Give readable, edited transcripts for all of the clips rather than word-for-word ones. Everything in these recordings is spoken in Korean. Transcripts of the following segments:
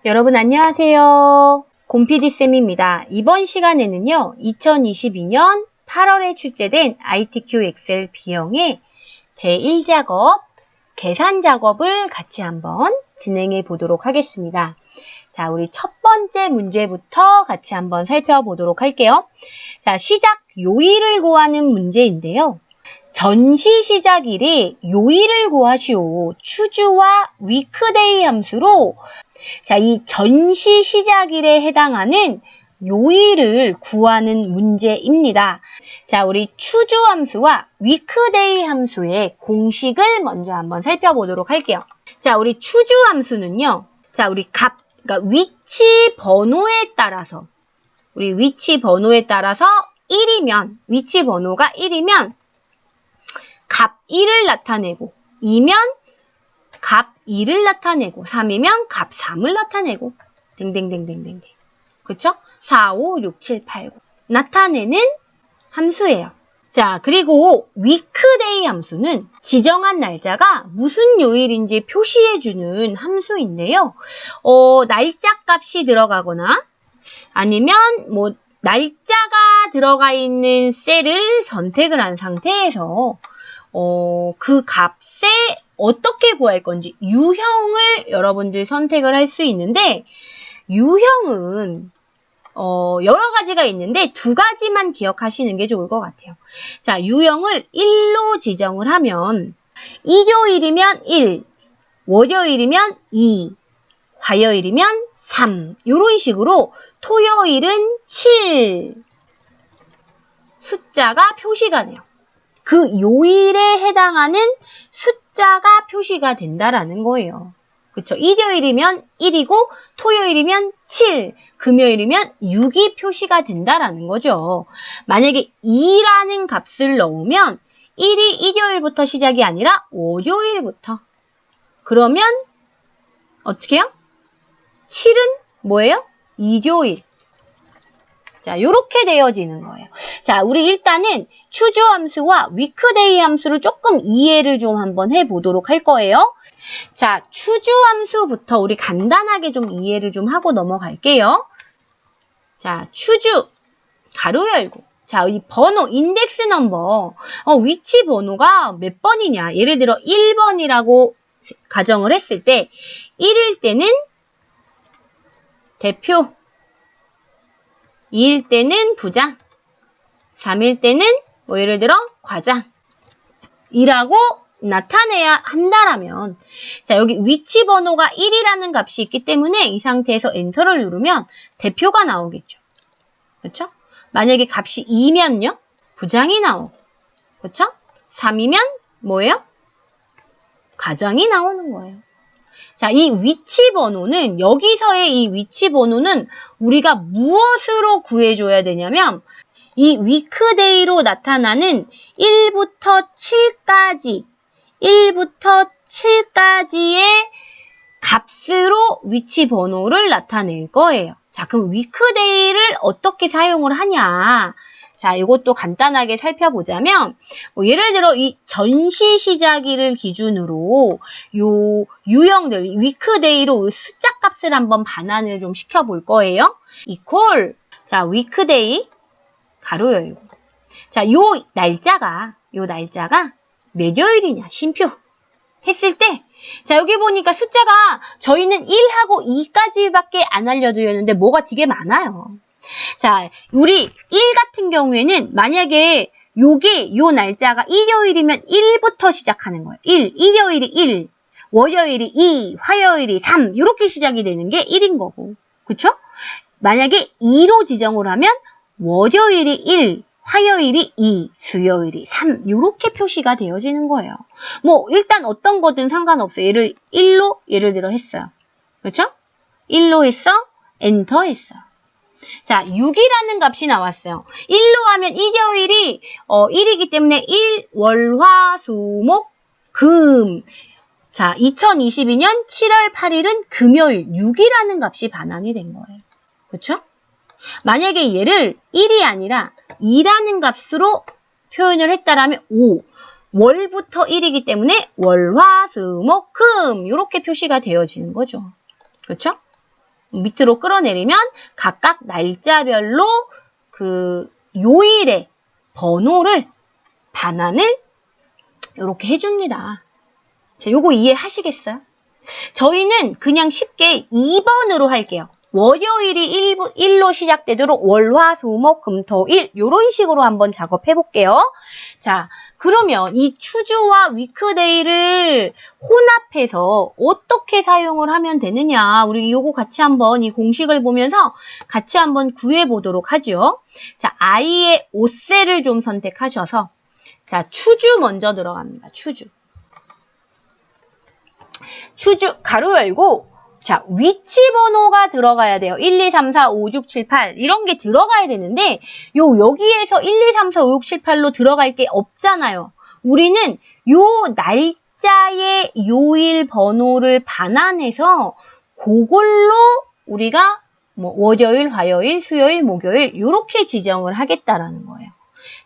여러분 안녕하세요. 곰PD쌤입니다. 이번 시간에는요. 2022년 8월에 출제된 ITQ 엑셀 B형의 제1작업, 계산 작업을 같이 한번 진행해 보도록 하겠습니다. 자, 우리 첫 번째 문제부터 같이 한번 살펴보도록 할게요. 자, 시작 요일을 구하는 문제인데요. 전시 시작일에 요일을 구하시오. 추주와 위크데이 함수로 자, 이 전시 시작일에 해당하는 요일을 구하는 문제입니다. 자, 우리 추주 함수와 위크데이 함수의 공식을 먼저 한번 살펴보도록 할게요. 자, 우리 추주 함수는요. 자, 우리 그러니까 위치 번호에 따라서 위치 번호가 1이면 값 1을 나타내고 2면 값 2를 나타내고 3이면 값 3을 나타내고 댕댕댕댕댕댕 그쵸? 4, 5, 6, 7, 8, 9 나타내는 함수예요. 자, 그리고 위크데이 함수는 지정한 날짜가 무슨 요일인지 표시해주는 함수인데요. 날짜 값이 들어가거나 아니면 뭐 날짜가 들어가 있는 셀을 선택을 한 상태에서 그 값에 어떻게 구할 건지 유형을 여러분들 선택을 할 수 있는데 유형은 여러 가지가 있는데 두 가지만 기억하시는 게 좋을 것 같아요. 자, 유형을 1로 지정을 하면 일요일이면 1, 월요일이면 2, 화요일이면 3 이런 식으로 토요일은 7 숫자가 표시가 돼요. 그 요일에 해당하는 숫자가 표시가 된다라는 거예요. 그쵸? 일요일이면 1이고 토요일이면 7, 금요일이면 6이 표시가 된다라는 거죠. 만약에 2라는 값을 넣으면 1이 일요일부터 시작이 아니라 월요일부터. 그러면 어떻게 해요? 7은 뭐예요? 일요일. 자, 요렇게 되어지는 거예요. 자, 우리 일단은 추주 함수와 위크데이 함수를 조금 이해를 좀 한번 해보도록 할 거예요. 자, 추주 함수부터 우리 간단하게 좀 이해를 좀 하고 넘어갈게요. 자, 추주, 가로 열고. 자, 이 번호, 인덱스 넘버, 위치 번호가 몇 번이냐. 예를 들어 1번이라고 가정을 했을 때 1일 때는 대표, 2일 때는 부장, 3일 때는 뭐 예를 들어 과장 이라고 나타내야 한다라면 자, 여기 위치 번호가 1이라는 값이 있기 때문에 이 상태에서 엔터를 누르면 대표가 나오겠죠. 그렇죠? 만약에 값이 2면요? 부장이 나오고 그렇죠? 3이면 뭐예요? 과장이 나오는 거예요. 자, 이 위치 번호는 여기서의 이 위치 번호는 우리가 무엇으로 구해줘야 되냐면 이 위크데이로 나타나는 1부터 7까지의 값으로 위치 번호를 나타낼 거예요. 자, 그럼 위크데이를 어떻게 사용을 하냐? 자, 이것도 간단하게 살펴보자면 예를 들어 이 전시 시작일을 기준으로 요 유형들 위크데이로 숫자 값을 한번 반환을 좀 시켜볼 거예요. equal 자, 위크데이 가로 열고 자, 요 날짜가 몇 요일이냐 쉼표 했을 때 자, 여기 보니까 숫자가 저희는 1하고 2까지밖에 안 알려드렸는데 뭐가 되게 많아요. 자, 우리 1 같은 경우에는 만약에 요 날짜가 일요일이면 1부터 시작하는 거예요. 일요일이 1, 월요일이 2, 화요일이 3 이렇게 시작이 되는 게 1인 거고. 그쵸? 만약에 2로 지정을 하면 월요일이 1, 화요일이 2, 수요일이 3 이렇게 표시가 되어지는 거예요. 뭐 일단 어떤 거든 상관없어요. 얘를 1로 예를 들어 했어요. 그렇죠? 1로 했어? 엔터 했어요. 자, 6이라는 값이 나왔어요. 1로 하면 일요일이 1이기 때문에 1, 월, 화, 수, 목, 금. 자, 2022년 7월 8일은 금요일 6이라는 값이 반환이 된 거예요. 그렇죠? 만약에 얘를 1이 아니라 2라는 값으로 표현을 했다라면 5. 월부터 1이기 때문에 월, 화, 수, 목, 금 이렇게 표시가 되어지는 거죠. 그렇죠? 밑으로 끌어내리면 각각 날짜별로 그 요일의 번호를 반환을 이렇게 해줍니다. 자, 요거 이해하시겠어요? 저희는 그냥 쉽게 2번으로 할게요. 월요일이 1로 시작되도록 월, 화, 수, 목, 금, 토, 일 이런 식으로 한번 작업해 볼게요. 자, 그러면 이 추주와 위크데이를 혼합해서 어떻게 사용을 하면 되느냐, 우리 요거 같이 한번 이 공식을 보면서 같이 한번 구해 보도록 하죠. 자, 아이의 옷셀을 좀 선택하셔서 자, 추주 먼저 들어갑니다. 추주 가로 열고 자, 위치 번호가 들어가야 돼요. 1, 2, 3, 4, 5, 6, 7, 8 이런 게 들어가야 되는데 여기에서 1, 2, 3, 4, 5, 6, 7, 8로 들어갈 게 없잖아요. 우리는 요 날짜의 요일 번호를 반환해서 그걸로 우리가 뭐 월요일, 화요일, 수요일, 목요일 이렇게 지정을 하겠다라는 거예요.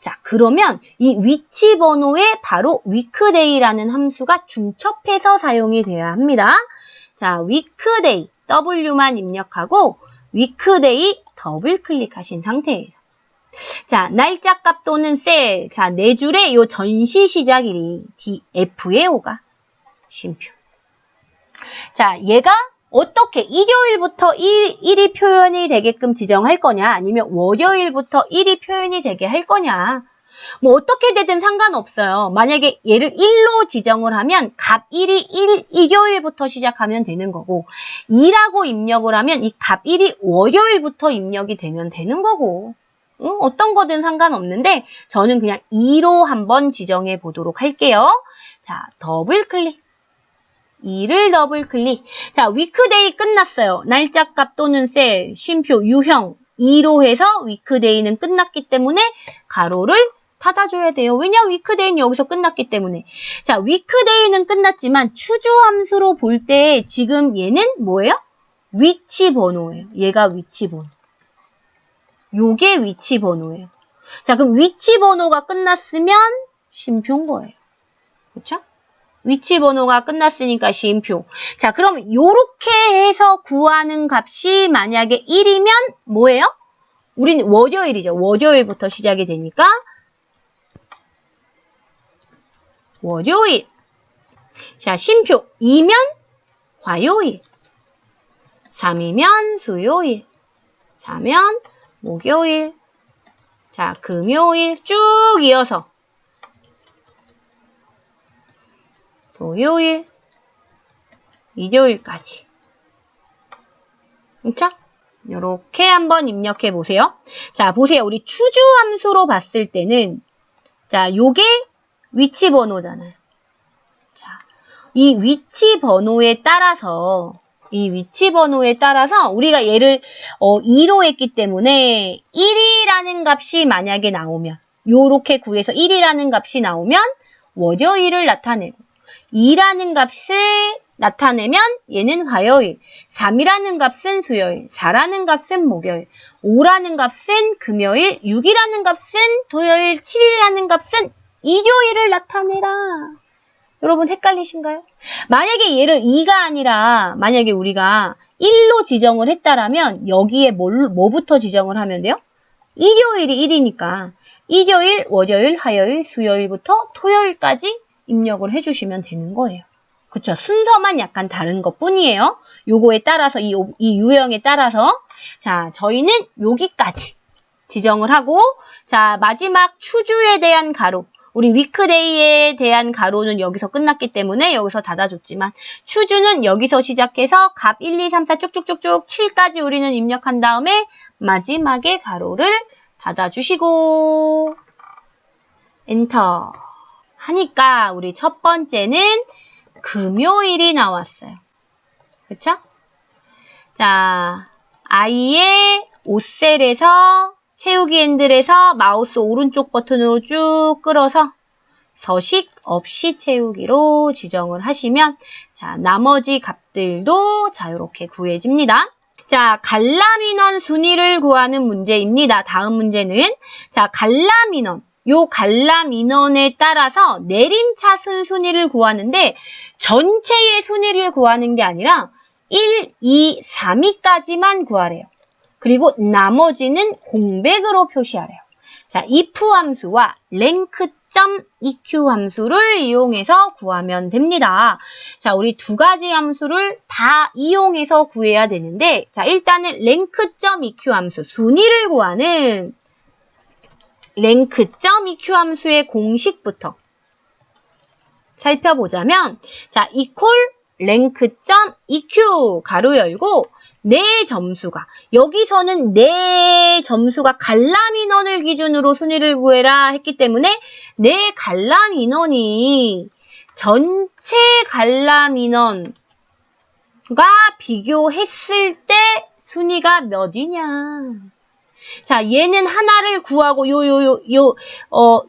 자, 그러면 이 위치 번호에 바로 weekday라는 함수가 중첩해서 사용이 되어야 합니다. 자, weekday, W만 입력하고 weekday 더블 클릭하신 상태에서 자, 날짜 값 또는 셀, 자, 네 줄의 요 전시 시작일이 F의 5가 쉼표. 자, 얘가 어떻게 일요일부터 1이 표현이 되게끔 지정할 거냐, 아니면 월요일부터 1이 표현이 되게 할 거냐. 뭐 어떻게 되든 상관없어요. 만약에 얘를 1로 지정을 하면 값 1이 일요일부터 시작하면 되는 거고 2라고 입력을 하면 이 값 1이 월요일부터 입력이 되면 되는 거고 어떤 거든 상관없는데 저는 그냥 2로 한번 지정해 보도록 할게요. 자, 더블 클릭. 2를 더블 클릭. 자, 위크데이 끝났어요. 날짜 값 또는 셀, 쉼표, 유형 2로 해서 위크데이는 끝났기 때문에 가로를 닫아줘야 돼요. 왜냐? 위크데이는 여기서 끝났기 때문에. 자, 위크데이는 끝났지만 추주 함수로 볼 때 지금 얘는 뭐예요? 위치 번호예요. 얘가 위치 번호. 요게 위치 번호예요. 자, 그럼 위치 번호가 끝났으면 쉼표인 거예요. 그렇죠? 위치 번호가 끝났으니까 쉼표. 자, 그럼 요렇게 해서 구하는 값이 만약에 1이면 뭐예요? 우리는 월요일이죠. 월요일부터 시작이 되니까 월요일. 자, 쉼표 2면 화요일. 3이면 수요일. 4면 목요일. 자, 금요일 쭉 이어서 토요일, 일요일까지. 그렇죠? 이렇게 한번 입력해 보세요. 자, 보세요. 우리 추주 함수로 봤을 때는 자, 요게 위치 번호잖아요. 자, 이 위치 번호에 따라서 우리가 얘를 2로 했기 때문에 1이라는 값이 만약에 나오면 요렇게 구해서 1이라는 값이 나오면 월요일을 나타내고 2라는 값을 나타내면 얘는 화요일, 3이라는 값은 수요일, 4라는 값은 목요일, 5라는 값은 금요일, 6이라는 값은 토요일, 7이라는 값은 일요일을 나타내라. 여러분 헷갈리신가요? 만약에 얘를 2가 아니라 만약에 우리가 1로 지정을 했다라면 여기에 뭐부터 지정을 하면 돼요? 일요일이 1이니까 일요일, 월요일, 화요일, 수요일부터 토요일까지 입력을 해주시면 되는 거예요. 그쵸? 순서만 약간 다른 것 뿐이에요. 요거에 따라서, 이 유형에 따라서. 자, 저희는 여기까지 지정을 하고, 자, 마지막 추주에 대한 가로. 우리 위크데이에 대한 가로는 여기서 끝났기 때문에 여기서 닫아줬지만, 추주는 여기서 시작해서 값 1, 2, 3, 4 쭉쭉쭉쭉 7까지 우리는 입력한 다음에 마지막에 가로를 닫아주시고, 엔터. 하니까 우리 첫 번째는 금요일이 나왔어요. 그쵸? 자, 아이의 옷셀에서 채우기 핸들에서 마우스 오른쪽 버튼으로 쭉 끌어서 서식 없이 채우기로 지정을 하시면 자, 나머지 값들도 자, 이렇게 구해집니다. 자, 갈라민원 순위를 구하는 문제입니다. 다음 문제는 자, 갈라민원. 요 갈라민원에 따라서 내림차순 순위를 구하는데 전체의 순위를 구하는 게 아니라 1, 2, 3위까지만 구하래요. 그리고 나머지는 공백으로 표시하래요. 자, if 함수와 rank.eq 함수를 이용해서 구하면 됩니다. 자, 우리 두 가지 함수를 다 이용해서 구해야 되는데, 자, 일단은 rank.eq 함수, 순위를 구하는 rank.eq 함수의 공식부터 살펴보자면, 자, equal rank.eq 가로 열고 내 점수가, 여기서는 내 점수가 관람 인원을 기준으로 순위를 구해라 했기 때문에 내 관람 인원이 전체 관람 인원과 비교했을 때 순위가 몇이냐. 자, 얘는 하나를 구하고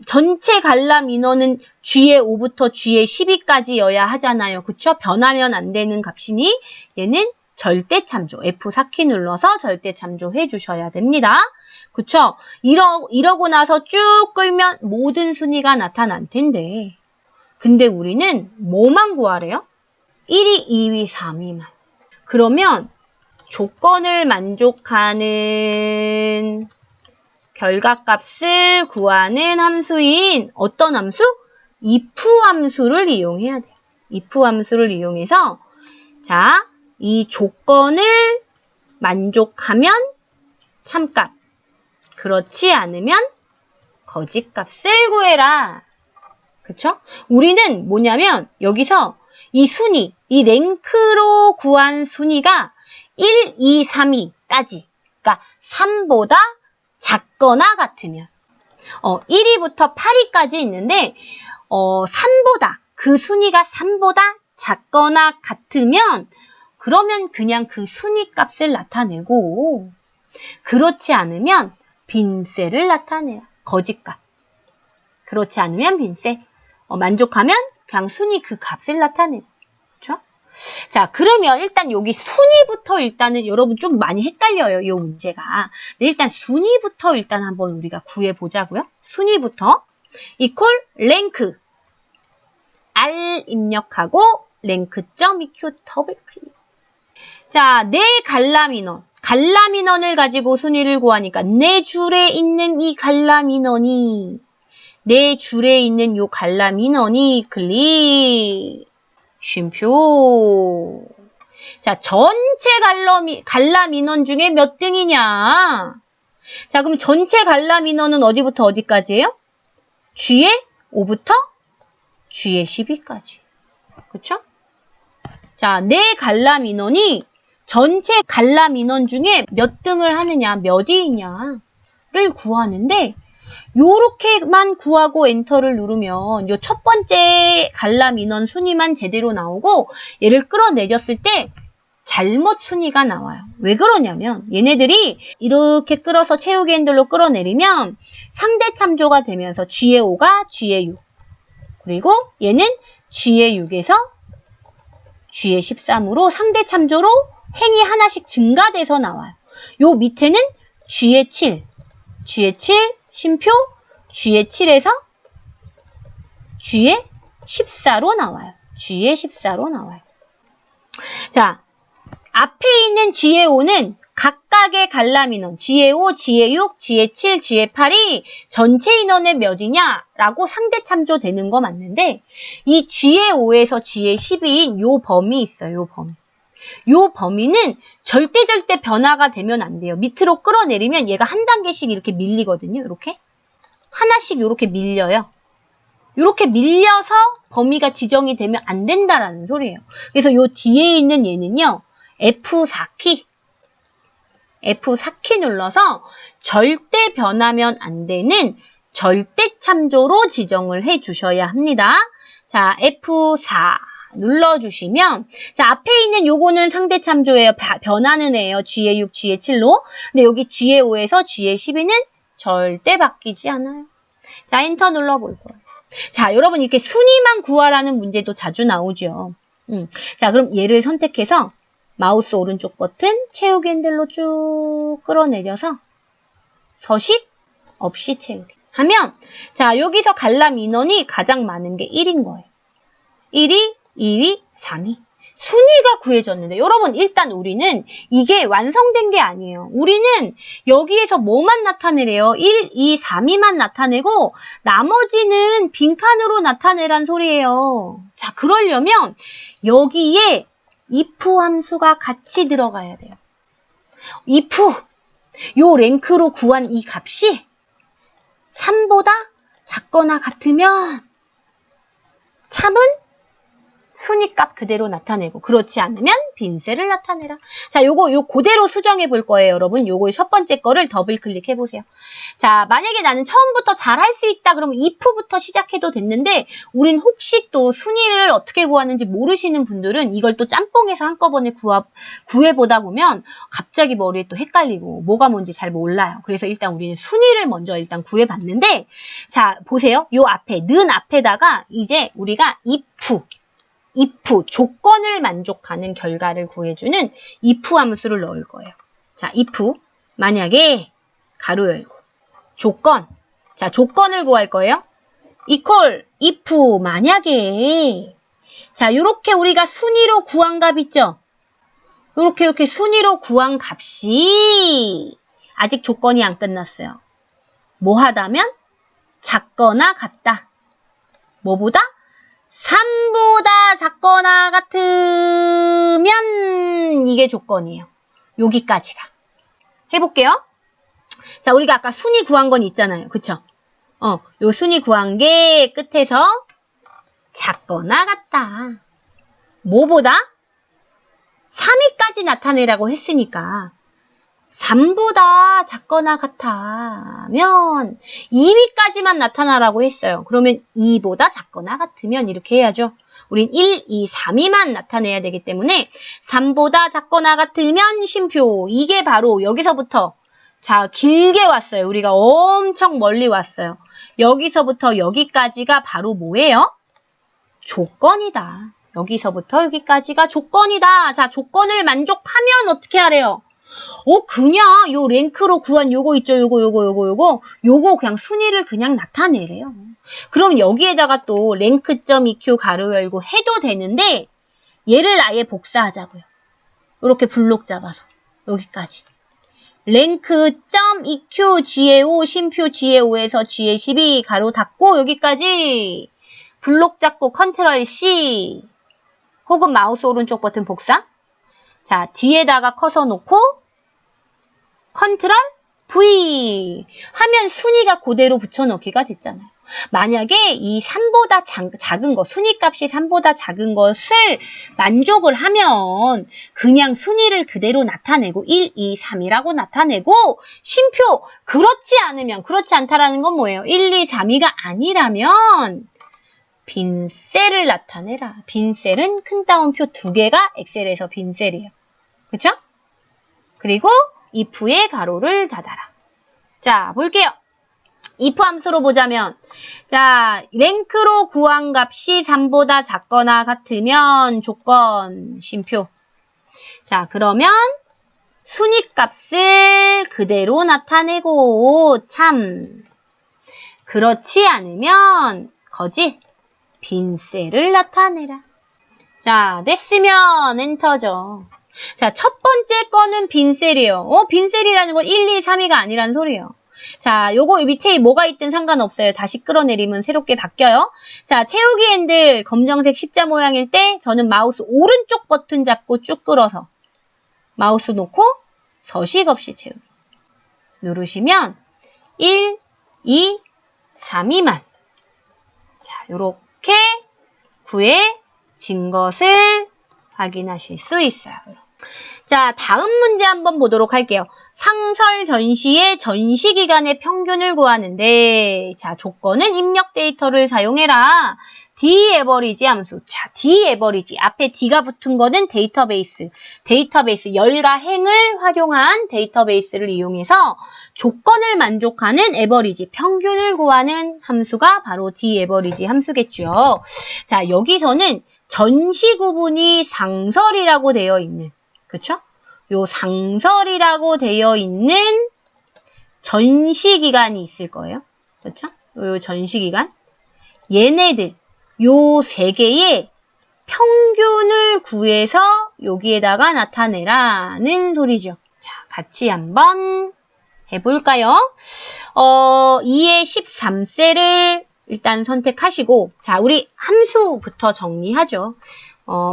전체 관람 인원은 G의 5부터 G의 12까지여야 하잖아요. 그쵸? 변하면 안 되는 값이니 얘는 절대 참조. F4키 눌러서 절대 참조해 주셔야 됩니다. 그쵸? 이러고 나서 쭉 끌면 모든 순위가 나타날 텐데. 근데 우리는 뭐만 구하래요? 1위, 2위, 3위만. 그러면 조건을 만족하는 결과값을 구하는 함수인 어떤 함수? if 함수를 이용해야 돼요. if 함수를 이용해서 자, 이 조건을 만족하면 참값, 그렇지 않으면 거짓값을 구해라. 그쵸? 우리는 뭐냐면 여기서 이 순위, 이 랭크로 구한 순위가 1, 2, 3위까지, 그러니까 3보다 작거나 같으면 1위부터 8위까지 있는데 3보다, 그 순위가 3보다 작거나 같으면 그러면 그냥 그 순위 값을 나타내고, 그렇지 않으면 빈셀을 나타내요. 거짓값. 그렇지 않으면 빈셀. 만족하면 그냥 순위 그 값을 나타내요. 그렇죠? 자, 그러면 일단 여기 순위부터 일단은 여러분 좀 많이 헷갈려요. 이 문제가. 일단 순위부터 일단 한번 우리가 구해보자고요. 순위부터 equal rank R 입력하고 rank.eq 더블 클릭. 자, 내 관람 인원을 가지고 순위를 구하니까 내 줄에 있는 이 관람 인원이, 내 줄에 있는 요 관람 인원이 클릭. 쉼표. 자, 전체 관람 인원 중에 몇 등이냐? 자, 그럼 전체 관람 인원은 어디부터 어디까지예요? G의 5부터 G의 12까지. 그쵸? 자, 내 관람 인원이 전체 관람 인원 중에 몇 등을 하느냐, 몇 위이냐를 구하는데, 요렇게만 구하고 엔터를 누르면 요 첫 번째 관람 인원 순위만 제대로 나오고 얘를 끌어내렸을 때 잘못 순위가 나와요. 왜 그러냐면 얘네들이 이렇게 끌어서 채우기 핸들로 끌어내리면 상대 참조가 되면서 G의 5가 G의 6, 그리고 얘는 G의 6에서 G의 13으로 상대 참조로 행이 하나씩 증가돼서 나와요. 요 밑에는 G의 7, G의 7, 쉼표, G의 7에서 G의 14로 나와요. G의 14로 나와요. 자, 앞에 있는 G의 5는 각각의 관람 인원, G의 5, G의 6, G의 7, G의 8이 전체 인원의 몇이냐라고 상대 참조되는 거 맞는데, 이 G의 5에서 G의 12인 요 범위 있어요. 요 범위. 요 범위는 절대 변화가 되면 안 돼요. 밑으로 끌어내리면 얘가 한 단계씩 이렇게 밀리거든요. 이렇게. 하나씩 이렇게 밀려요. 이렇게 밀려서 범위가 지정이 되면 안 된다라는 소리예요. 그래서 요 뒤에 있는 얘는요. F4키 눌러서 절대 변하면 안 되는 절대 참조로 지정을 해 주셔야 합니다. 자, F4 눌러주시면, 자, 앞에 있는 요거는 상대 참조예요. 변하는 애예요. G의 6, G의 7로. 근데 여기 G의 5에서 G의 12는 절대 바뀌지 않아요. 자, 엔터 눌러볼 거예요. 자, 여러분 이렇게 순위만 구하라는 문제도 자주 나오죠. 자, 그럼 얘를 선택해서 마우스 오른쪽 버튼 채우기 핸들로 쭉 끌어내려서 서식 없이 채우기 하면, 자, 여기서 관람 인원이 가장 많은 게 1인 거예요. 1위, 2위, 3위. 순위가 구해졌는데 여러분 일단 우리는 이게 완성된 게 아니에요. 우리는 여기에서 뭐만 나타내래요? 1, 2, 3위만 나타내고 나머지는 빈칸으로 나타내란 소리예요. 자, 그러려면 여기에 if 함수가 같이 들어가야 돼요. if 요 랭크로 구한 이 값이 3보다 작거나 같으면 참은 순위값 그대로 나타내고 그렇지 않으면 빈셀을 나타내라. 자, 요 그대로 수정해 볼 거예요, 여러분. 요거 첫 번째 거를 더블 클릭해 보세요. 자, 만약에 나는 처음부터 잘 할 수 있다 그러면 if부터 시작해도 됐는데 우린 혹시 또 순위를 어떻게 구하는지 모르시는 분들은 이걸 또 짬뽕해서 한꺼번에 구해 보다 보면 갑자기 머리에 또 헷갈리고 뭐가 뭔지 잘 몰라요. 그래서 일단 우리는 순위를 먼저 일단 구해 봤는데 자, 보세요. 요 앞에 는 앞에다가 이제 우리가 if 조건을 만족하는 결과를 구해주는 if 함수를 넣을 거예요. 자, if 만약에 가로 열고 조건 자 조건을 구할 거예요. equal if 만약에 자 요렇게 우리가 순위로 구한 값 있죠. 이렇게 순위로 구한 값이 아직 조건이 안 끝났어요. 뭐 하다면 작거나 같다. 뭐보다? 3보다 작거나 같으면 이게 조건이에요. 여기까지가. 해볼게요. 자, 우리가 아까 순위 구한 건 있잖아요. 그쵸? 요 순위 구한 게 끝에서 작거나 같다. 뭐보다? 3위까지 나타내라고 했으니까 3보다 작거나 같으면 2위까지만 나타나라고 했어요. 그러면 2보다 작거나 같으면 이렇게 해야죠. 우린 1, 2, 3위만 나타내야 되기 때문에 3보다 작거나 같으면 쉼표. 이게 바로 여기서부터 자 길게 왔어요. 우리가 엄청 멀리 왔어요. 여기서부터 여기까지가 바로 뭐예요? 조건이다. 여기서부터 여기까지가 조건이다. 자, 조건을 만족하면 어떻게 하래요? 그냥 요 랭크로 구한 요거 있죠. 요거 그냥 순위를 그냥 나타내래요. 그럼 여기에다가 또 랭크.eq 가로 열고 해도 되는데 얘를 아예 복사하자고요. 이렇게 블록 잡아서 여기까지. 랭크.eq GA5 쉼표 GA5에서 GA12 가로 닫고 여기까지 블록 잡고 컨트롤 C 혹은 마우스 오른쪽 버튼 복사. 자, 뒤에다가 커서 놓고 컨트롤 V 하면 순위가 그대로 붙여넣기가 됐잖아요. 만약에 이 3보다 작은 거, 순위값이 3보다 작은 것을 만족을 하면 그냥 순위를 그대로 나타내고 1, 2, 3이라고 나타내고 쉼표 그렇지 않으면 그렇지 않다라는 건 뭐예요? 1, 2, 3위가 아니라면 빈 셀을 나타내라. 빈 셀은 큰 따옴표 2개가 엑셀에서 빈 셀이에요. 그렇죠? 그리고 if의 가로를 닫아라. 자, 볼게요. if 함수로 보자면 자, 랭크로 구한 값이 3보다 작거나 같으면 조건 쉼표. 자, 그러면 순위값을 그대로 나타내고 참 그렇지 않으면 거짓 빈 셀을 나타내라. 자, 됐으면 엔터죠. 자, 첫 번째 거는 빈셀이에요. 빈셀이라는 건 1, 2, 3위가 아니란 소리예요. 자, 요거 밑에 뭐가 있든 상관없어요. 다시 끌어내리면 새롭게 바뀌어요. 자, 채우기 핸들 검정색 십자 모양일 때 저는 마우스 오른쪽 버튼 잡고 쭉 끌어서 마우스 놓고 서식 없이 채우기. 누르시면 1, 2, 3위만. 자, 요렇게 구해진 것을 확인하실 수 있어요. 자, 다음 문제 한번 보도록 할게요. 상설 전시의 전시기간의 평균을 구하는데 자, 조건은 입력 데이터를 사용해라. d-average 함수. 자, d-average. 앞에 d가 붙은 거는 데이터베이스. 열과 행을 활용한 데이터베이스를 이용해서 조건을 만족하는 average, 평균을 구하는 함수가 바로 d-average 함수겠죠. 자, 여기서는 전시 구분이 상설이라고 되어 있는, 그쵸? 요 상설이라고 되어 있는 전시기간이 있을 거예요. 그쵸? 요 전시기간. 얘네들, 요 세 개의 평균을 구해서 여기에다가 나타내라는 소리죠. 자, 같이 한번 해볼까요? 2의 13셀을 일단 선택하시고, 자, 우리 함수부터 정리하죠.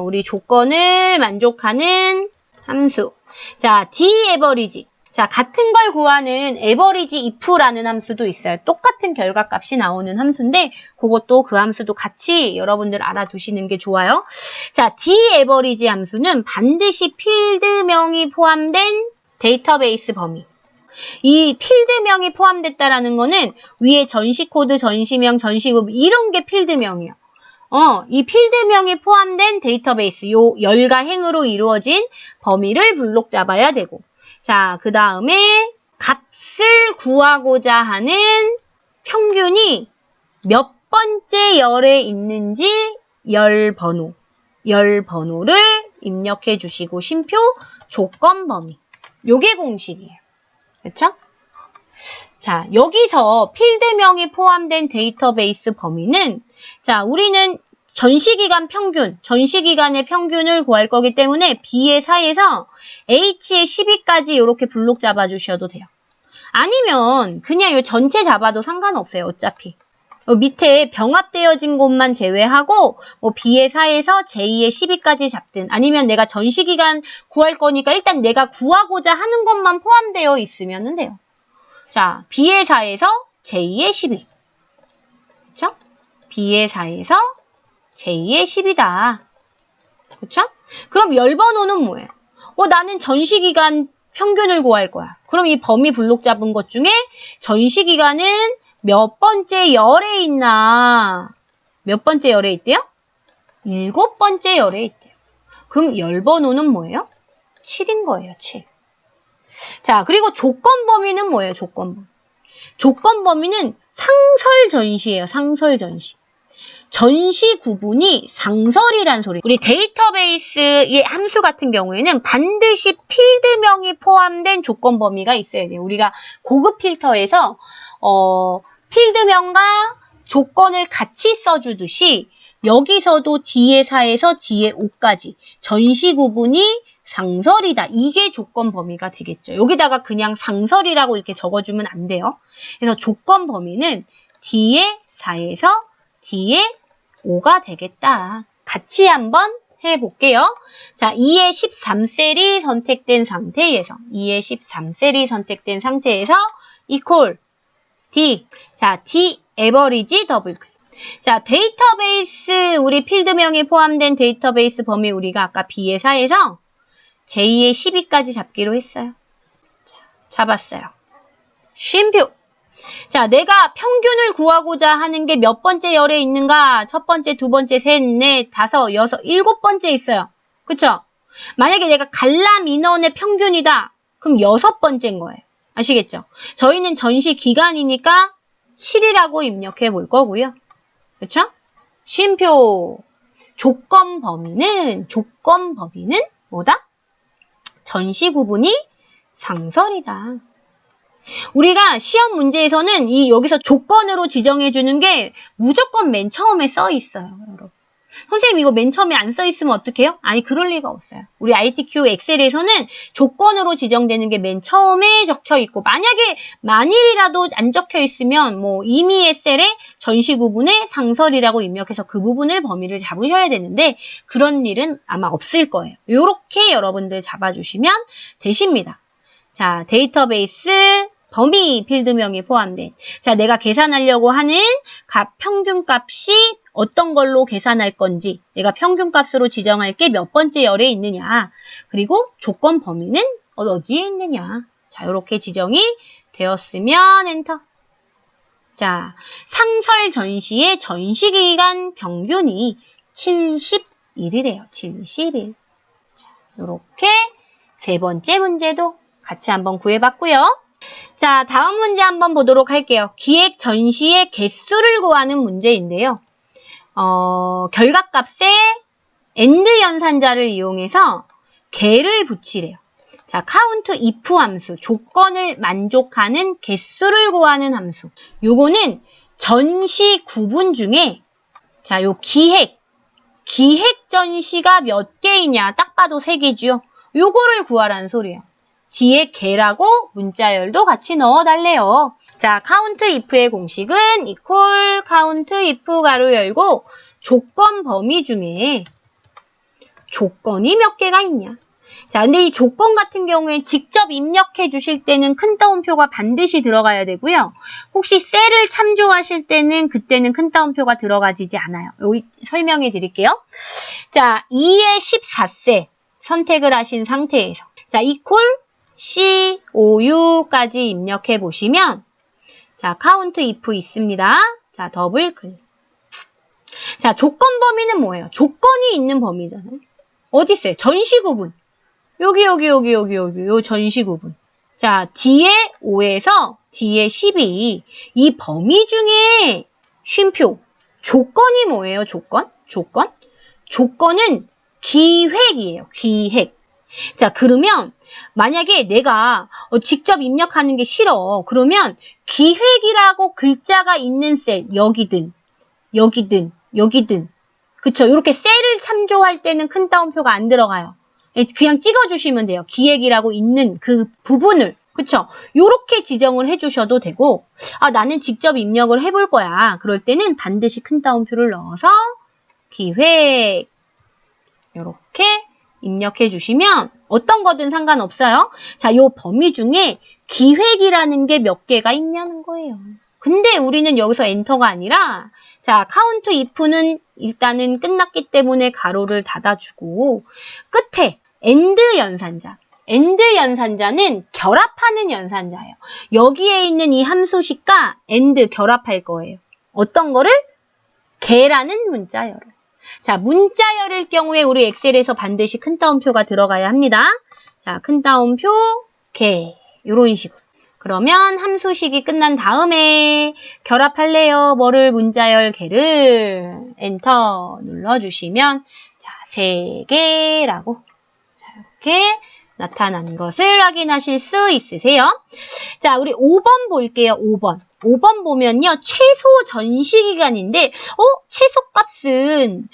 우리 조건을 만족하는 함수. 자, d-average. 자, 같은 걸 구하는 average if라는 함수도 있어요. 똑같은 결과값이 나오는 함수인데, 그것도 그 함수도 같이 여러분들 알아두시는 게 좋아요. 자, d-average 함수는 반드시 필드명이 포함된 데이터베이스 범위. 이 필드명이 포함됐다라는 거는 위에 전시코드, 전시명, 전시급 이런 게 필드명이에요. 이 필드명이 포함된 데이터베이스, 요 열과 행으로 이루어진 범위를 블록 잡아야 되고, 자, 그 다음에 값을 구하고자 하는 평균이 몇 번째 열에 있는지 열 번호를 입력해 주시고, 쉼표 조건 범위. 요게 공식이에요. 그렇죠? 자, 여기서 필드명이 포함된 데이터베이스 범위는, 자, 우리는 전시기간의 평균을 구할 거기 때문에 B의 4에서 H의 12까지 이렇게 블록 잡아주셔도 돼요. 아니면 그냥 이 전체 잡아도 상관없어요. 어차피. 밑에 병합되어진 곳만 제외하고 뭐 B의 4에서 J의 12까지 잡든, 아니면 내가 전시기간 구할 거니까 일단 내가 구하고자 하는 것만 포함되어 있으면 돼요. 자, B의 4에서 J의 12. 그렇죠? B의 4에서 J의 10이다. 그렇죠? 그럼 열 번호는 뭐예요? 나는 전시기간 평균을 구할 거야. 그럼 이 범위 블록 잡은 것 중에 전시기간은 몇 번째 열에 있나? 몇 번째 열에 있대요? 7번째 열에 있대요. 그럼 열 번호는 뭐예요? 7인 거예요, 7. 자, 그리고 조건 범위는 뭐예요, 조건 범위? 조건 범위는 상설 전시예요, 상설 전시. 전시 구분이 상설이란 소리. 우리 데이터베이스의 함수 같은 경우에는 반드시 필드명이 포함된 조건 범위가 있어야 돼요. 우리가 고급 필터에서 필드명과 조건을 같이 써주듯이 여기서도 D의 4에서 D의 5까지 전시 구분이 상설이다. 이게 조건 범위가 되겠죠. 여기다가 그냥 상설이라고 이렇게 적어주면 안 돼요. 그래서 조건 범위는 D의 4에서 D의 5가 되겠다. 같이 한번 해볼게요. 자, 2의 13셀이 선택된 상태에서 equal D. 자, D average 더블 클릭. 자, 데이터베이스, 우리 필드명이 포함된 데이터베이스 범위 우리가 아까 B의 4에서 J의 12까지 잡기로 했어요. 자, 잡았어요. 쉼표. 자, 내가 평균을 구하고자 하는 게 몇 번째 열에 있는가? 첫 번째, 두 번째, 셋, 넷, 다섯, 여섯, 7번째 있어요. 그쵸? 만약에 내가 갈람 인원의 평균이다. 그럼 6번째인 거예요. 아시겠죠? 저희는 전시 기간이니까 7이라고 입력해 볼 거고요. 그쵸? 쉼표. 조건 범위는 뭐다? 전시 구분이 상설이다. 우리가 시험 문제에서는 여기서 조건으로 지정해 주는 게 무조건 맨 처음에 써 있어요, 여러분. 선생님 이거 맨 처음에 안 써 있으면 어떡해요? 아니, 그럴 리가 없어요. 우리 ITQ 엑셀에서는 조건으로 지정되는 게 맨 처음에 적혀 있고, 만일이라도 안 적혀 있으면 뭐 임의의 셀에 전시 구분에 상설이라고 입력해서 그 부분을 범위를 잡으셔야 되는데 그런 일은 아마 없을 거예요. 요렇게 여러분들 잡아주시면 되십니다. 자, 데이터베이스 범위 필드명이 포함된. 자, 내가 계산하려고 하는 평균값이 어떤 걸로 계산할 건지, 내가 평균값으로 지정할 게 몇 번째 열에 있느냐, 그리고 조건 범위는 어디에 있느냐. 자, 이렇게 지정이 되었으면 엔터. 자, 상설 전시의 전시기간 평균이 71이래요. 71. 자, 이렇게 세 번째 문제도 같이 한번 구해봤고요. 자, 다음 문제 한번 보도록 할게요. 기획 전시의 개수를 구하는 문제인데요. 결과값에 AND 연산자를 이용해서 개를 붙이래요. 자, count if 함수, 조건을 만족하는 개수를 구하는 함수. 요거는 전시 구분 중에, 자, 요 기획 기획 전시가 몇 개이냐? 딱 봐도 3개죠. 요거를 구하라는 소리예요. 뒤에 개라고 문자열도 같이 넣어달래요. 자, count if의 공식은 equal count if 가로 열고 조건 범위 중에 조건이 몇 개가 있냐. 자, 근데 이 조건 같은 경우에 직접 입력해 주실 때는 큰 따옴표가 반드시 들어가야 되고요. 혹시 셀을 참조하실 때는 그때는 큰 따옴표가 들어가지지 않아요. 여기 설명해 드릴게요. 자, 2의 14셀 선택을 하신 상태에서 자, equal C, O, U까지 입력해 보시면 자, count if 있습니다. 자, 더블 클릭. 자, 조건 범위는 뭐예요? 조건이 있는 범위잖아요. 어디 있어요? 전시 구분. 여기, 요 전시 구분. 자, 뒤에 5에서 뒤에 12. 이 범위 중에 쉼표. 조건이 뭐예요? 조건? 조건은 기획이에요. 기획. 자, 그러면 만약에 내가 직접 입력하는 게 싫어. 그러면 기획이라고 글자가 있는 셀, 여기든. 그쵸? 이렇게 셀을 참조할 때는 큰 따옴표가 안 들어가요. 그냥 찍어주시면 돼요. 기획이라고 있는 그 부분을. 그쵸? 요렇게 지정을 해주셔도 되고, 아, 나는 직접 입력을 해볼 거야. 그럴 때는 반드시 큰 따옴표를 넣어서 기획. 요렇게 입력해 주시면 어떤 거든 상관없어요. 자, 요 범위 중에 기획이라는 게 몇 개가 있냐는 거예요. 근데 우리는 여기서 엔터가 아니라 자, count if는 일단은 끝났기 때문에 가로를 닫아주고 끝에 and 연산자. and 연산자는 결합하는 연산자예요. 여기에 있는 이 함수식과 and 결합할 거예요. 어떤 거를? 개라는 문자열을. 자, 문자열일 경우에 우리 엑셀에서 반드시 큰 따옴표가 들어가야 합니다. 자, 큰 따옴표, 개. 요런 식으로. 그러면 함수식이 끝난 다음에 결합할래요. 뭐를? 문자열 개를 엔터 눌러주시면 자, 3개라고 자, 이렇게 나타난 것을 확인하실 수 있으세요. 자, 우리 5번 볼게요. 5번 보면요. 최소 전시기간인데 최소값은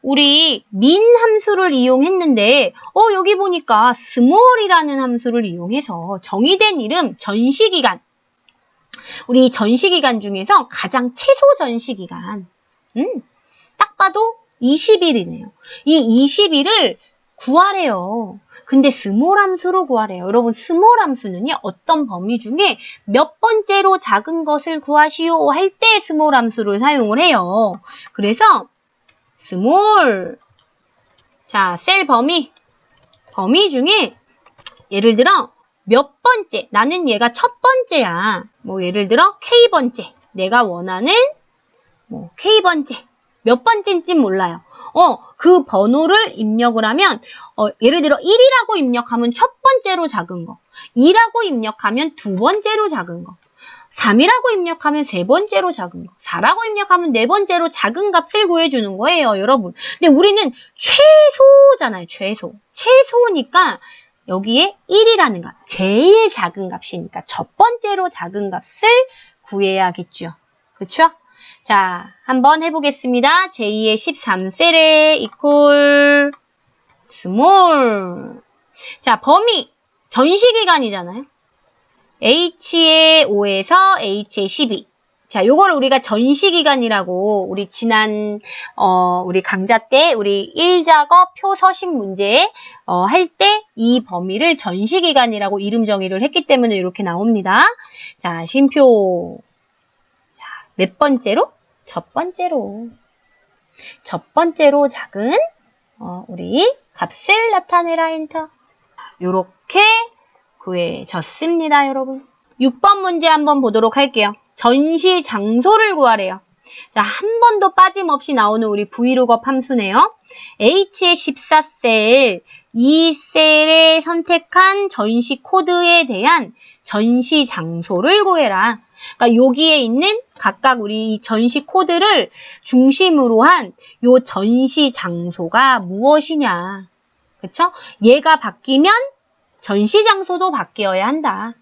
우리 min 함수를 이용했는데 여기 보니까 small이라는 함수를 이용해서 정의된 이름 전시기간. 우리 전시기간 중에서 가장 최소 전시기간. 딱 봐도 20일이네요. 이 20일을 구하래요. 근데 스몰 함수로 구하래요. 여러분, 스몰 함수는요, 어떤 범위 중에 몇 번째로 작은 것을 구하시오 할 때 스몰 함수를 사용을 해요. 그래서 스몰, 자, 셀 범위 중에 예를 들어 몇 번째, 나는 얘가 첫 번째야. 뭐 예를 들어 K번째, 내가 원하는 뭐 K번째, 몇 번째인지 몰라요. 그 번호를 입력을 하면 예를 들어 1이라고 입력하면 첫 번째로 작은 거, 2라고 입력하면 두 번째로 작은 거, 3이라고 입력하면 세 번째로 작은 거, 4라고 입력하면 네 번째로 작은 값을 구해주는 거예요, 여러분. 근데 우리는 최소잖아요, 최소니까 여기에 1이라는 값, 제일 작은 값이니까 첫 번째로 작은 값을 구해야겠죠. 그렇죠? 자, 한번 해보겠습니다. 제2의 13셀에 equal small. 자, 범위 전시기간이잖아요. H의 5에서 H의 12. 자, 요걸 우리가 전시기간이라고 우리 지난 우리 강좌 때 우리 1작업 표서식 문제 할 때 이 범위를 전시기간이라고 이름 정의를 했기 때문에 이렇게 나옵니다. 자, 쉼표. 자, 몇 번째로? 첫 번째로 작은 우리 값을 나타내라 엔터. 요렇게 구해졌습니다, 여러분. 6번 문제 한번 보도록 할게요. 전시 장소를 구하래요. 자, 한 번도 빠짐없이 나오는 우리 vlookup 함수네요. H의 14셀, 이 셀에 선택한 전시 코드에 대한 전시 장소를 구해라. 그러니까 여기에 있는 각각 우리 전시 코드를 중심으로 한 요 전시 장소가 무엇이냐. 그쵸? 얘가 바뀌면 전시 장소도 바뀌어야 한다.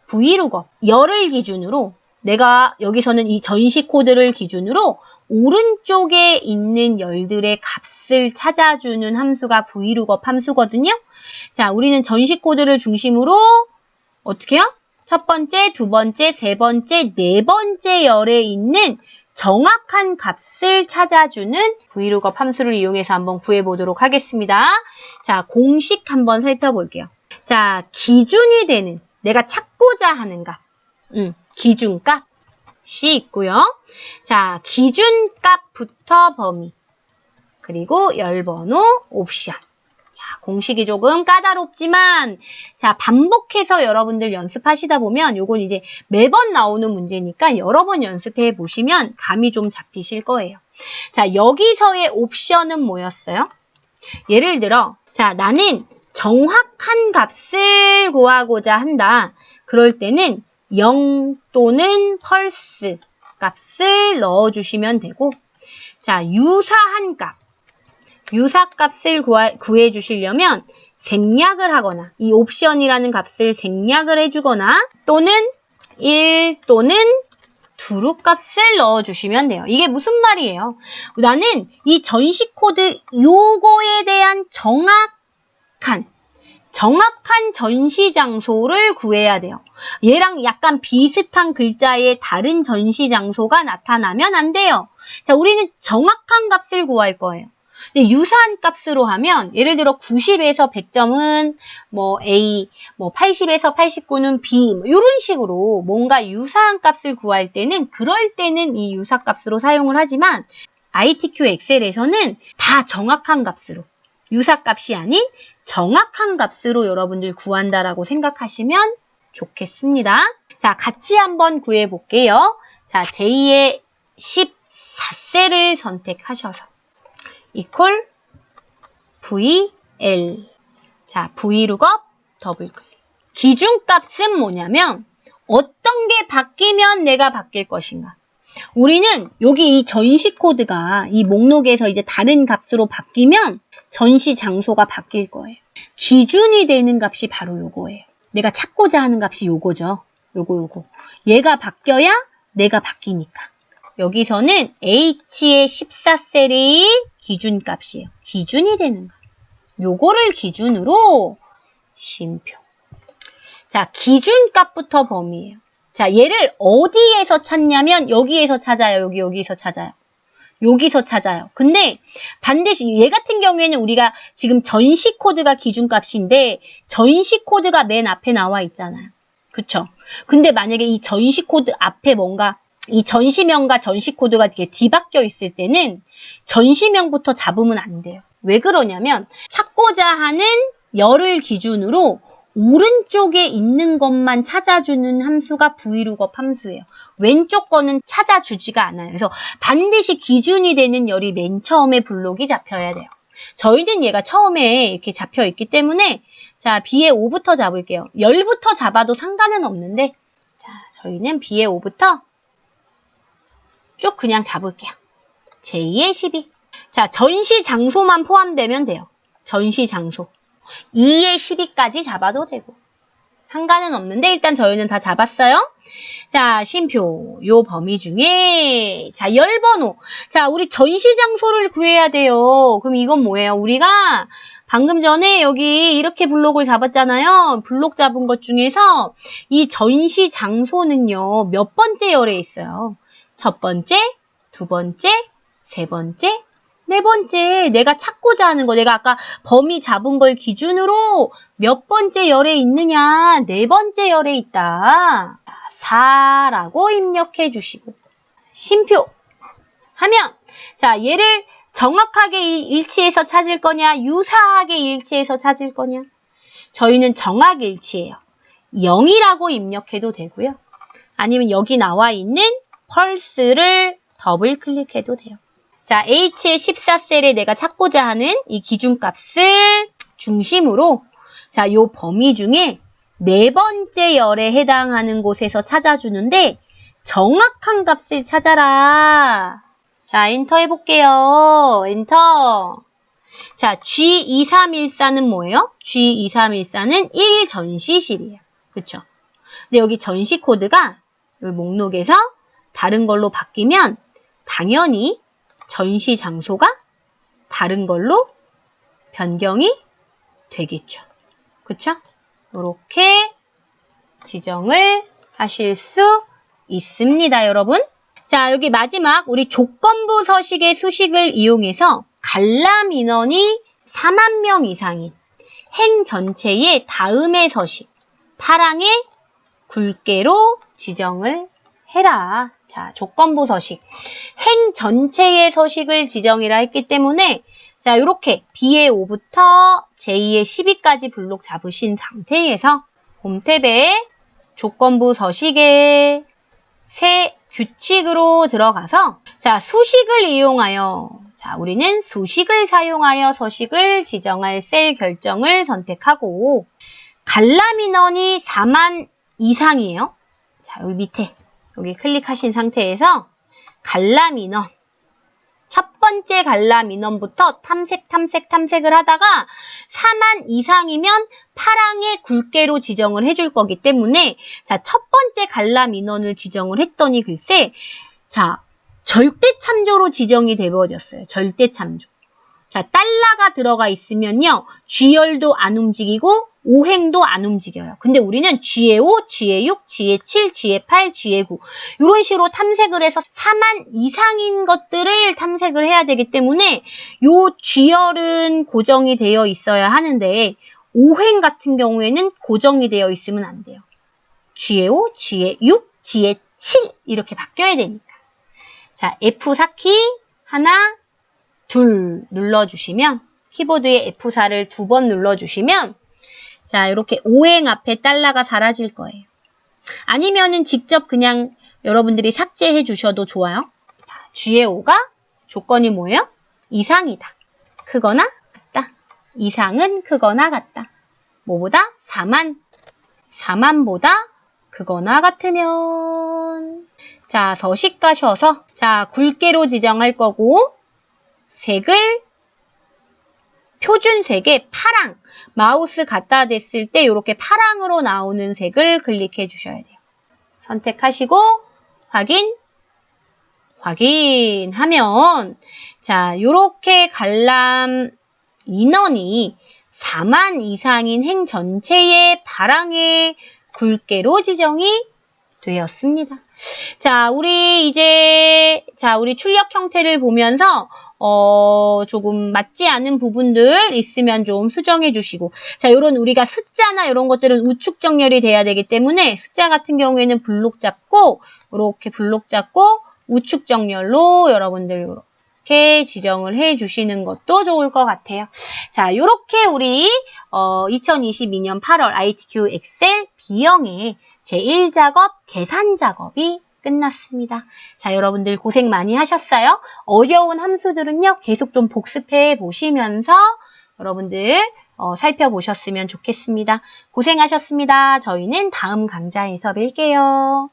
vlookup, 열을 기준으로 내가 여기서는 이 전시 코드를 기준으로 오른쪽에 있는 열들의 값을 찾아주는 함수가 vlookup 함수거든요. 자, 우리는 전시 코드를 중심으로 어떻게 해요? 첫 번째, 두 번째, 세 번째, 네 번째 열에 있는 정확한 값을 찾아주는 vlookup 함수를 이용해서 한번 구해보도록 하겠습니다. 자, 공식 한번 살펴볼게요. 자, 기준이 되는 내가 찾고자 하는 값, 기준값이 있고요. 자, 기준값부터 범위, 그리고 열번호, 옵션. 자, 공식이 조금 까다롭지만, 자, 반복해서 여러분들 연습하시다 보면 요건 이제 매번 나오는 문제니까 여러 번 연습해 보시면 감이 좀 잡히실 거예요. 자, 여기서의 옵션은 뭐였어요? 예를 들어, 자, 나는 정확한 값을 구하고자 한다. 그럴 때는 0 또는 펄스 값을 넣어주시면 되고, 자, 유사한 값. 유사값을 구해 주시려면 생략을 하거나 이 옵션이라는 값을 생략을 해주거나 또는 1 또는 true 값을 넣어주시면 돼요. 이게 무슨 말이에요? 나는 이 전시 코드 요거에 대한 정확한 전시 장소를 구해야 돼요. 얘랑 약간 비슷한 글자의 다른 전시 장소가 나타나면 안 돼요. 자, 우리는 정확한 값을 구할 거예요. 근데 유사한 값으로 하면 예를 들어 90에서 100점은 뭐 A, 뭐 80에서 89는 B 뭐 이런 식으로 뭔가 유사한 값을 구할 때는 그럴 때는 이 유사 값으로 사용을 하지만 ITQ 엑셀에서는 다 정확한 값으로 유사 값이 아닌 정확한 값으로 여러분들 구한다라고 생각하시면 좋겠습니다. 자, 같이 한번 구해 볼게요. 자, 제2의 14셀을 선택하셔서 equal VL. 자, vlookup 더블 클릭. 기준값은 뭐냐면 어떤 게 바뀌면 내가 바뀔 것인가. 우리는 여기 이 전시 코드가 이 목록에서 이제 다른 값으로 바뀌면 전시 장소가 바뀔 거예요. 기준이 되는 값이 바로 요거예요. 내가 찾고자 하는 값이 요거죠. 요거. 얘가 바뀌어야 내가 바뀌니까. 여기서는 H의 14셀이 기준값이에요. 기준이 되는 거. 요거를 기준으로 쉼표. 자, 기준값부터 범위예요. 자, 얘를 어디에서 찾냐면 여기에서 찾아요. 여기서 찾아요. 여기서 찾아요. 근데 반드시 얘 같은 경우에는 우리가 지금 전시 코드가 기준값인데 전시 코드가 맨 앞에 나와 있잖아요. 그쵸? 근데 만약에 이 전시 코드 앞에 뭔가 이 전시명과 전시 코드가 이렇게 뒤바뀌어 있을 때는 전시명부터 잡으면 안 돼요. 왜 그러냐면 찾고자 하는 열을 기준으로 오른쪽에 있는 것만 찾아주는 함수가 vlookup 함수예요. 왼쪽 거는 찾아주지가 않아요. 그래서 반드시 기준이 되는 열이 맨 처음에 블록이 잡혀야 돼요. 저희는 얘가 처음에 이렇게 잡혀 있기 때문에 자, B의 5부터 잡을게요. 열부터 잡아도 상관은 없는데 자, 저희는 B의 5부터 쭉 그냥 잡을게요. 제2의 12. 자, 전시 장소만 포함되면 돼요. 전시 장소. 2의 12까지 잡아도 되고. 상관은 없는데 일단 저희는 다 잡았어요. 자, 쉼표. 요 범위 중에 자, 열번호. 자, 우리 전시 장소를 구해야 돼요. 그럼 이건 뭐예요? 우리가 방금 전에 여기 이렇게 블록을 잡았잖아요. 블록 잡은 것 중에서 이 전시 장소는요. 몇 번째 열에 있어요? 첫 번째, 두 번째, 세 번째, 네 번째. 내가 찾고자 하는 거. 내가 아까 범위 잡은 걸 기준으로 몇 번째 열에 있느냐. 네 번째 열에 있다. 4라고 입력해 주시고. 쉼표 하면 자, 얘를 정확하게 일치해서 찾을 거냐. 유사하게 일치해서 찾을 거냐. 저희는 정확 일치해요. 0이라고 입력해도 되고요. 아니면 여기 나와 있는 펄스를 더블 클릭해도 돼요. 자, H의 14셀에 내가 찾고자 하는 이 기준값을 중심으로 자, 요 범위 중에 네 번째 열에 해당하는 곳에서 찾아주는데 정확한 값을 찾아라. 자, 엔터 해볼게요. 엔터. 자, G2314는 뭐예요? G2314는 1전시실이에요. 그쵸? 근데 여기 전시 코드가 여기 목록에서 다른 걸로 바뀌면 당연히 전시 장소가 다른 걸로 변경이 되겠죠. 그쵸? 이렇게 지정을 하실 수 있습니다, 여러분. 자, 여기 마지막 우리 조건부 서식의 수식을 이용해서 관람 인원이 4만 명 이상인 행 전체의 다음의 서식, 파랑의 굵게로 지정을 해라. 자, 조건부 서식. 행 전체의 서식을 지정이라 했기 때문에 자, 이렇게 B의 5부터 J의 12까지 블록 잡으신 상태에서 홈탭에 조건부 서식의 새 규칙으로 들어가서 자, 수식을 이용하여 자, 우리는 수식을 사용하여 서식을 지정할 셀 결정을 선택하고 관람 인원이 4만 이상이에요. 자, 여기 밑에 여기 클릭하신 상태에서 관람 인원 첫 번째 관람 인원부터 탐색을 하다가 4만 이상이면 파랑의 굵게로 지정을 해줄 거기 때문에 자, 첫 번째 관람 인원을 지정을 했더니 글쎄 자, 절대 참조로 지정이 되어졌어요. 절대 참조. 자, 달러가 들어가 있으면요. G열도 안 움직이고 오행도 안 움직여요. 근데 우리는 G의 5, G의 6, G의 7, G의 8, G의 9 이런 식으로 탐색을 해서 4만 이상인 것들을 탐색을 해야 되기 때문에 요 G열은 고정이 되어 있어야 하는데 오행 같은 경우에는 고정이 되어 있으면 안 돼요. G의 5, G의 6, G의 7 이렇게 바뀌어야 되니까. 자, F4키 하나, 둘 눌러주시면 키보드에 F4를 2번 눌러주시면 자, 이렇게 오행 앞에 달러가 사라질 거예요. 아니면은 직접 그냥 여러분들이 삭제해 주셔도 좋아요. 자, G의 5가 조건이 뭐예요? 이상이다. 크거나 같다. 이상은 크거나 같다. 뭐보다? 4만보다 크거나 같으면 자, 서식 가셔서 자, 굵게로 지정할 거고 색을 표준색에 파랑, 마우스 갖다 댔을 때 이렇게 파랑으로 나오는 색을 클릭해 주셔야 돼요. 선택하시고 확인하면 자, 이렇게 관람 인원이 4만 이상인 행 전체의 파랑의 굵게로 지정이 되었습니다. 자, 우리 출력 형태를 보면서 조금 맞지 않은 부분들 있으면 좀 수정해 주시고 자, 요런 우리가 숫자나 이런 것들은 우측 정렬이 돼야 되기 때문에 숫자 같은 경우에는 블록 잡고 이렇게 블록 잡고 우측 정렬로 여러분들 이렇게 지정을 해 주시는 것도 좋을 것 같아요. 자, 요렇게 우리 2022년 8월 ITQ 엑셀 B형의 제1작업 계산 작업이 끝났습니다. 자, 여러분들 고생 많이 하셨어요. 어려운 함수들은요, 계속 좀 복습해 보시면서 여러분들 살펴보셨으면 좋겠습니다. 고생하셨습니다. 저희는 다음 강좌에서 뵐게요.